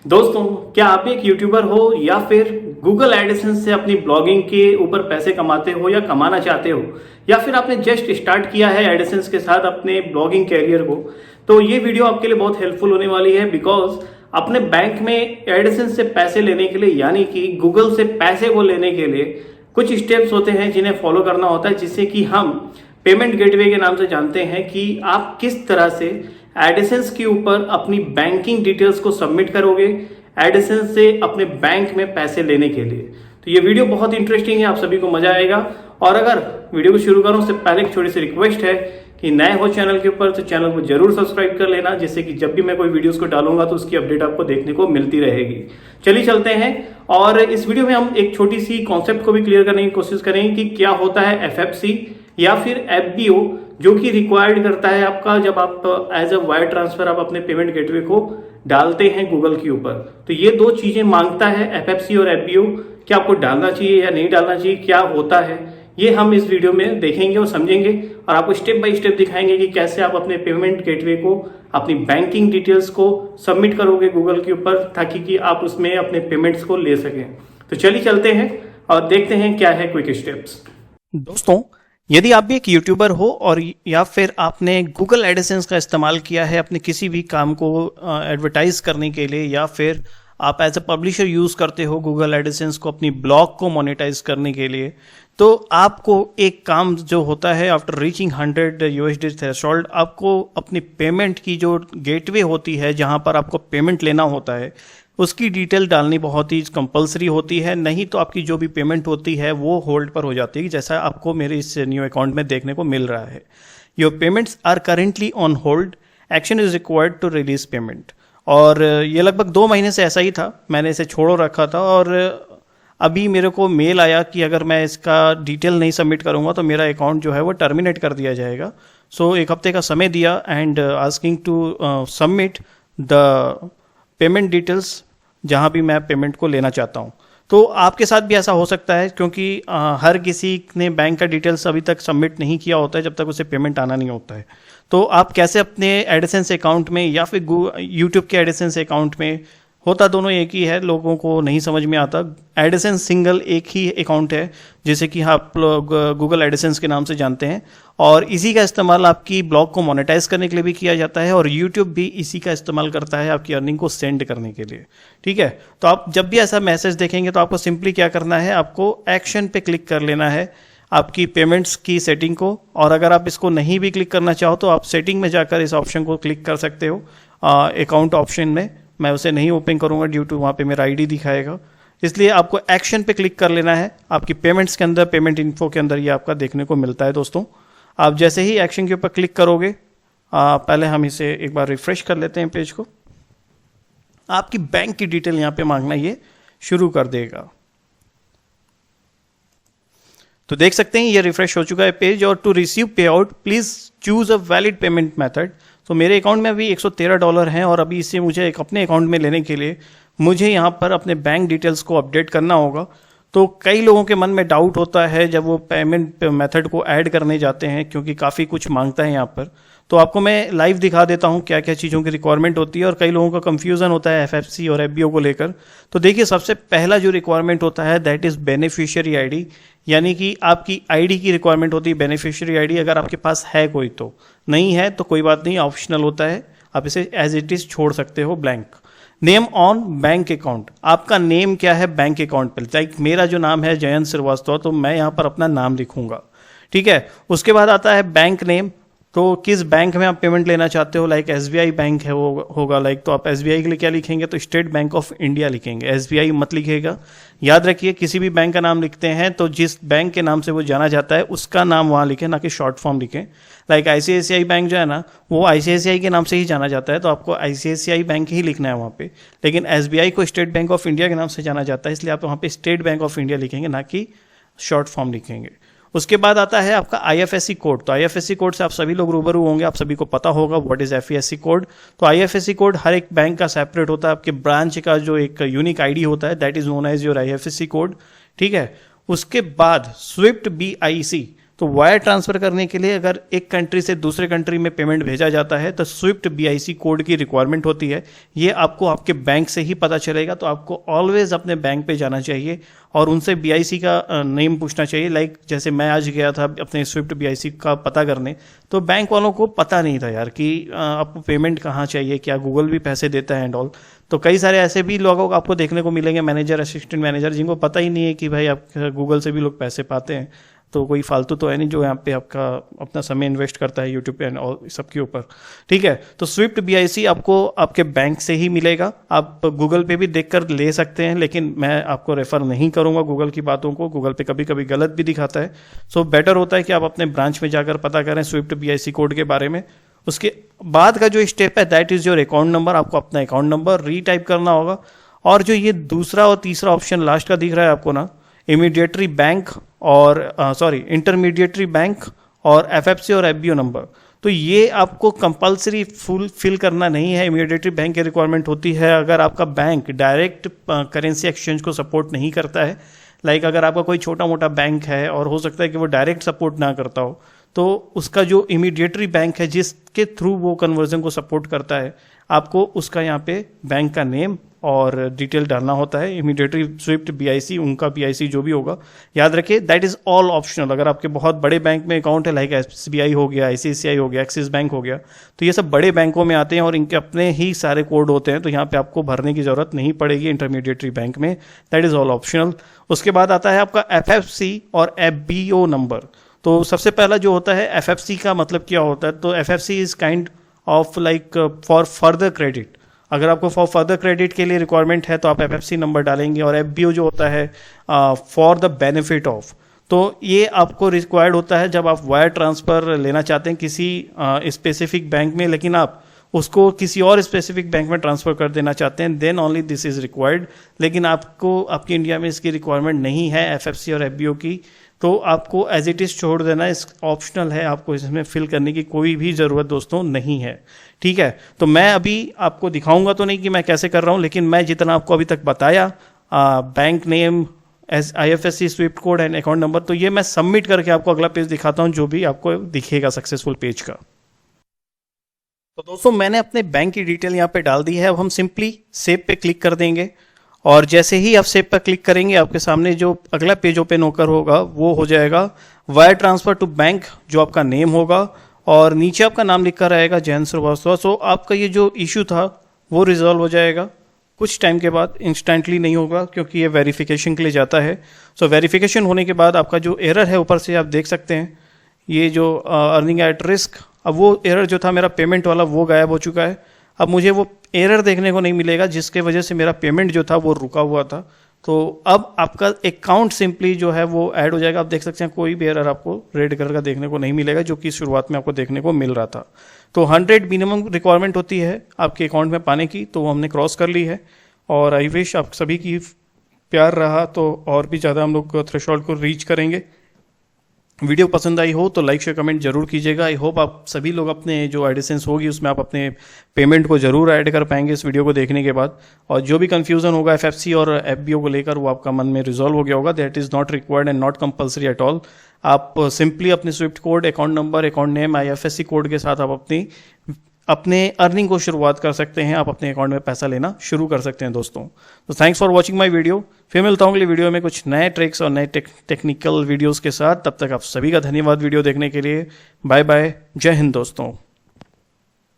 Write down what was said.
दोस्तों, क्या आप एक यूट्यूबर हो या फिर गूगल एडसेंस से अपनी ब्लॉगिंग के ऊपर पैसे कमाते हो या कमाना चाहते हो, या फिर आपने जस्ट स्टार्ट किया है एडसेंस के साथ अपने ब्लॉगिंग कैरियर को, तो ये वीडियो आपके लिए बहुत हेल्पफुल होने वाली है। बिकॉज अपने बैंक में एडसेंस से पैसे लेने के लिए, यानी कि गूगल से पैसे को लेने के लिए कुछ स्टेप्स होते हैं जिन्हें फॉलो करना होता है, जिससे कि हम पेमेंट गेटवे के नाम से जानते हैं कि आप किस तरह से एडसेंस के ऊपर अपनी बैंकिंग डिटेल्स को सबमिट करोगे एडसेंस से अपने बैंक में पैसे लेने के लिए। तो ये वीडियो बहुत इंटरेस्टिंग है, आप सभी को मजा आएगा। और अगर वीडियो को शुरू करूं उससे पहले एक छोटी सी रिक्वेस्ट है कि नए हो चैनल के ऊपर तो चैनल को जरूर सब्सक्राइब कर लेना, जिससे कि जब भी मैं कोई वीडियोस को डालूंगा तो उसकी अपडेट आपको देखने को मिलती रहेगी। चलिए चलते हैं, और इस वीडियो में हम एक छोटी सी कॉन्सेप्ट को भी क्लियर करने की कोशिश करेंगे कि क्या होता है एफएफसी या फिर एफबीओ, जो कि रिक्वायर्ड करता है आपका जब आप एज अ वायर ट्रांसफर आप अपने पेमेंट गेटवे को डालते हैं गूगल के ऊपर। तो ये दो चीजें मांगता है एफएफसी और एफबीओ, क्या आपको डालना चाहिए या नहीं डालना चाहिए, क्या होता है, ये हम इस वीडियो में देखेंगे और समझेंगे, और आपको स्टेप बाय स्टेप दिखाएंगे कि कैसे आप अपने पेमेंट गेटवे को, अपनी बैंकिंग डिटेल्स को सबमिट करोगे गूगल के ऊपर, ताकि कि आप उसमें अपने पेमेंट्स को ले सकें। तो चलिए चलते हैं और देखते हैं क्या है क्विक स्टेप्स। दोस्तों, यदि आप भी एक यूट्यूबर हो और या फिर आपने गूगल एडसेंस का इस्तेमाल किया है अपने किसी भी काम को एडवर्टाइज करने के लिए, या फिर आप एज अ पब्लिशर यूज़ करते हो गूगल एडसेंस को अपनी ब्लॉग को मोनेटाइज करने के लिए, तो आपको एक काम जो होता है आफ्टर रीचिंग 100 USD थ्रेशोल्ड, आपको अपनी पेमेंट की जो गेटवे होती है जहां पर आपको पेमेंट लेना होता है उसकी डिटेल डालनी बहुत ही कंपलसरी होती है। नहीं तो आपकी जो भी पेमेंट होती है वो होल्ड पर हो जाती है, जैसा आपको मेरे इस न्यू अकाउंट में देखने को मिल रहा है। Your payments are currently on hold, action is required to release payment. और ये लगभग 2 महीने से ऐसा ही था, मैंने इसे छोड़ो रखा था, और अभी मेरे को मेल आया कि अगर मैं इसका डिटेल नहीं सबमिट करूंगा तो मेरा अकाउंट जो है वो टर्मिनेट कर दिया जाएगा। सो 1 हफ्ते का समय दिया and asking to submit the payment details जहां भी मैं पेमेंट को लेना चाहता हूं। तो आपके साथ भी ऐसा हो सकता है, क्योंकि हर किसी ने बैंक का डिटेल्स अभी तक सबमिट नहीं किया होता है जब तक उसे पेमेंट आना नहीं होता है। तो आप कैसे अपने एडसेंस अकाउंट में या फिर यूट्यूब के एडसेंस अकाउंट में, होता दोनों एक ही है, लोगों को नहीं समझ में आता। एडसेंस सिंगल एक ही अकाउंट है जिसे कि आप लोग गूगल एडसेंस के नाम से जानते हैं, और इसी का इस्तेमाल आपकी ब्लॉग को मोनेटाइज करने के लिए भी किया जाता है, और यूट्यूब भी इसी का इस्तेमाल करता है आपकी अर्निंग को सेंड करने के लिए। ठीक है, तो आप जब भी ऐसा मैसेज देखेंगे तो आपको सिंपली क्या करना है, आपको एक्शन पे क्लिक कर लेना है आपकी पेमेंट्स की सेटिंग को। और अगर आप इसको नहीं भी क्लिक करना चाहो तो आप सेटिंग में जाकर इस ऑप्शन को क्लिक कर सकते हो, अकाउंट ऑप्शन में। मैं उसे नहीं ओपन करूंगा ड्यू टू वहाँ पे मेरा आईडी दिखाएगा, इसलिए आपको एक्शन पे क्लिक कर लेना है। आपकी पेमेंट्स के अंदर, पेमेंट इन्फो के अंदर ये आपका देखने को मिलता है। दोस्तों, आप जैसे ही एक्शन के ऊपर क्लिक करोगे, पहले हम इसे एक बार रिफ्रेश कर लेते हैं पेज को, आपकी बैंक की डिटेल यहाँ पे मांगना ये शुरू कर देगा। तो देख सकते हैं ये रिफ्रेश हो चुका है पेज, और टू रिसीव पे out please choose a valid payment method. तो मेरे अकाउंट में अभी $113 हैं, और अभी इसे मुझे अपने अकाउंट में लेने के लिए मुझे यहाँ पर अपने बैंक डिटेल्स को अपडेट करना होगा। तो कई लोगों के मन में डाउट होता है जब वो पेमेंट मेथड को ऐड करने जाते हैं, क्योंकि काफ़ी कुछ मांगता है यहाँ पर। तो आपको मैं लाइव दिखा देता हूँ क्या क्या चीज़ों की रिक्वायरमेंट होती है, और कई लोगों का कंफ्यूजन होता है एफएफसी और एफबीओ को लेकर। तो देखिए, सबसे पहला जो रिक्वायरमेंट होता है दैट इज़ बेनिफिशियरी आईडी, यानी कि आपकी आईडी की रिक्वायरमेंट होती है, बेनिफिशियरी आईडी। अगर आपके पास है कोई तो, नहीं है तो कोई बात नहीं, ऑप्शनल होता है, आप इसे एज इट इज़ छोड़ सकते हो blank. Name on bank account, आपका नेम क्या है बैंक अकाउंट पर। लाइक मेरा जो नाम है जयंत श्रीवास्तव, तो मैं यहाँ पर अपना नाम लिखूंगा। ठीक है, उसके बाद आता है बैंक नेम, तो किस बैंक में आप पेमेंट लेना चाहते हो। लाइक एसबीआई बैंक है वो होगा, लाइक तो आप एसबीआई के लिए क्या लिखेंगे, तो स्टेट बैंक ऑफ इंडिया लिखेंगे, एसबीआई मत लिखेगा। याद रखिए, किसी भी बैंक का नाम लिखते हैं तो जिस बैंक के नाम से वो जाना जाता है उसका नाम वहाँ लिखें, ना कि शॉर्ट फॉर्म लिखें। लाइक आईसीआईसीआई बैंक जो है ना, वो आईसीआईसीआई के नाम से ही जाना जाता है, तो आपको आईसीआईसीआई बैंक ही लिखना है वहाँ पे। लेकिन एसबीआई को स्टेट बैंक ऑफ इंडिया के नाम से जाना जाता है, इसलिए आप वहाँ पे स्टेट बैंक ऑफ इंडिया लिखेंगे, ना कि शॉर्ट फॉर्म लिखेंगे। उसके बाद आता है आपका आईएफएससी कोड। तो आईएफएससी कोड से आप सभी लोग रूबरू होंगे, आप सभी को पता होगा व्हाट इज एफएससी कोड। तो आईएफएससी कोड हर एक बैंक का सेपरेट होता है, आपके ब्रांच का जो एक यूनिक आईडी होता है that is known as your IFSC code. ठीक है, उसके बाद स्विफ्ट बीआईसी, तो वायर ट्रांसफर करने के लिए अगर एक कंट्री से दूसरे कंट्री में पेमेंट भेजा जाता है तो स्विफ्ट BIC कोड की रिक्वायरमेंट होती है। ये आपको आपके बैंक से ही पता चलेगा, तो आपको ऑलवेज अपने बैंक पे जाना चाहिए और उनसे BIC का नेम पूछना चाहिए। लाइक जैसे मैं आज गया था अपने स्विफ्ट BIC का पता करने, तो बैंक वालों को पता नहीं था यार कि आपको पेमेंट कहाँ चाहिए, क्या गूगल भी पैसे देता है एंड ऑल। तो कई सारे ऐसे भी लोगों को आपको देखने को मिलेंगे, मैनेजर, असिस्टेंट मैनेजर, जिनको पता ही नहीं है कि भाई आप गूगल से भी लोग पैसे पाते हैं। तो कोई फालतू तो है नहीं जो यहाँ पे आपका अपना समय इन्वेस्ट करता है यूट्यूब पे और सबके ऊपर, ठीक है। तो स्विफ्ट BIC आपको आपके बैंक से ही मिलेगा। आप गूगल पे भी देखकर ले सकते हैं, लेकिन मैं आपको रेफर नहीं करूंगा गूगल की बातों को। गूगल पे कभी कभी गलत भी दिखाता है। सो बेटर होता है कि आप अपने ब्रांच में जाकर पता करें स्विफ्ट BIC कोड के बारे में। उसके बाद का जो स्टेप है that is your account number. आपको अपना अकाउंट नंबर रीटाइप करना होगा। और जो ये दूसरा और तीसरा ऑप्शन लास्ट का दिख रहा है आपको ना, इमीडिएटरी बैंक और इंटरमीडिएटरी बैंक और FFC और FBO नंबर, तो ये आपको कंपलसरी फुल फिल करना नहीं है। इमीडिएटरी बैंक की रिक्वायरमेंट होती है अगर आपका बैंक डायरेक्ट करेंसी एक्सचेंज को सपोर्ट नहीं करता है। लाइक अगर आपका कोई छोटा मोटा बैंक है और हो सकता है कि वो डायरेक्ट सपोर्ट ना करता हो, तो उसका जो इमीडिएटरी बैंक है जिसके थ्रू वो कन्वर्जन को सपोर्ट करता है, आपको उसका यहाँ पे बैंक का नेम और डिटेल डालना होता है। इमीडिएटरी स्विफ्ट BIC, उनका BIC जो भी होगा, याद रखिए दैट इज ऑल ऑप्शनल। अगर आपके बहुत बड़े बैंक में अकाउंट है, लाइक SBI हो गया, ICICI हो गया, एक्सिस बैंक हो गया, तो ये सब बड़े बैंकों में आते हैं और इनके अपने ही सारे कोड होते हैं, तो यहाँ पे आपको भरने की जरूरत नहीं पड़ेगी इंटरमीडिएटरी बैंक में, दैट इज ऑल ऑप्शनल। उसके बाद आता है आपका FFC और FBO नंबर। तो सबसे पहला जो होता है FFC का मतलब क्या होता है, तो FFC is kind of like for further credit. अगर आपको फॉर फर्दर क्रेडिट के लिए रिक्वायरमेंट है तो आप FFC नंबर डालेंगे। और FBO जो होता है फॉर द बेनिफिट ऑफ, तो ये आपको रिक्वायर्ड होता है जब आप वायर ट्रांसफर लेना चाहते हैं किसी स्पेसिफिक बैंक में, लेकिन आप उसको किसी और स्पेसिफिक बैंक में ट्रांसफर कर देना चाहते हैं, then only this is required. लेकिन आपको आपकी इंडिया में इसकी रिक्वायरमेंट नहीं है FFC और FBO की, तो आपको एज इट इज छोड़ देना, इस ऑप्शनल है, आपको इसमें फिल करने की कोई भी ज़रूरत दोस्तों नहीं है, ठीक है। तो मैं अभी आपको दिखाऊंगा तो नहीं कि मैं कैसे कर रहा हूं, लेकिन मैं जितना आपको अभी तक बताया, bank name, IFSC, Swift code and account number, तो ये मैं सबमिट करके आपको अगला पेज दिखाता हूं जो भी आपको दिखेगा सक्सेसफुल पेज का। तो दोस्तों मैंने अपने बैंक की डिटेल यहाँ पे डाल दी है। अब हम सिंपली सेव पे क्लिक कर देंगे और जैसे ही आप सेव पर क्लिक करेंगे आपके सामने जो अगला पेज ओपन होकर होगा वो हो जाएगा वायर ट्रांसफर टू बैंक, जो आपका नेम होगा और नीचे आपका नाम लिखा रहेगा जयंत श्रीवास्तव। सो आपका ये जो इशू था वो रिजॉल्व हो जाएगा कुछ टाइम के बाद, इंस्टेंटली नहीं होगा क्योंकि ये वेरिफिकेशन के लिए जाता है। सो वेरिफिकेशन होने के बाद आपका जो एरर है ऊपर से आप देख सकते हैं, ये जो अर्निंग एट रिस्क, अब वो एरर जो था मेरा पेमेंट वाला वो गायब हो चुका है। अब मुझे वो एरर देखने को नहीं मिलेगा जिसके वजह से मेरा पेमेंट जो था वो रुका हुआ था। तो अब आपका अकाउंट सिंपली जो है वो ऐड हो जाएगा। आप देख सकते हैं कोई भी एरर आपको रेड कलर का देखने को नहीं मिलेगा जो कि शुरुआत में आपको देखने को मिल रहा था। तो 100 मिनिमम रिक्वायरमेंट होती है आपके अकाउंट में पाने की, तो वो हमने क्रॉस कर ली है। और आई विश आप सभी की प्यार रहा तो और भी ज़्यादा हम लोग थ्रेशोल्ड को रीच करेंगे। वीडियो पसंद आई हो तो लाइक शेयर कमेंट जरूर कीजिएगा। आई होप आप सभी लोग अपने जो एडिसेंस होगी उसमें आप अपने पेमेंट को जरूर ऐड कर पाएंगे इस वीडियो को देखने के बाद। और जो भी कंफ्यूजन होगा FFC और FBO को लेकर वो आपका मन में रिजॉल्व हो गया होगा। That is not required and not compulsory at all. आप सिंपली अपने Swift code, account number, account name, IFSC code के साथ आप अपने अर्निंग को शुरुआत कर सकते हैं। आप अपने अकाउंट में पैसा लेना शुरू कर सकते हैं दोस्तों। तो thanks for watching my video. फिर मिलता हूँ अगली वीडियो में कुछ नए ट्रिक्स और नए टेक्निकल वीडियोस के साथ। तब तक आप सभी का धन्यवाद वीडियो देखने के लिए। बाय बाय, जय हिंद दोस्तों।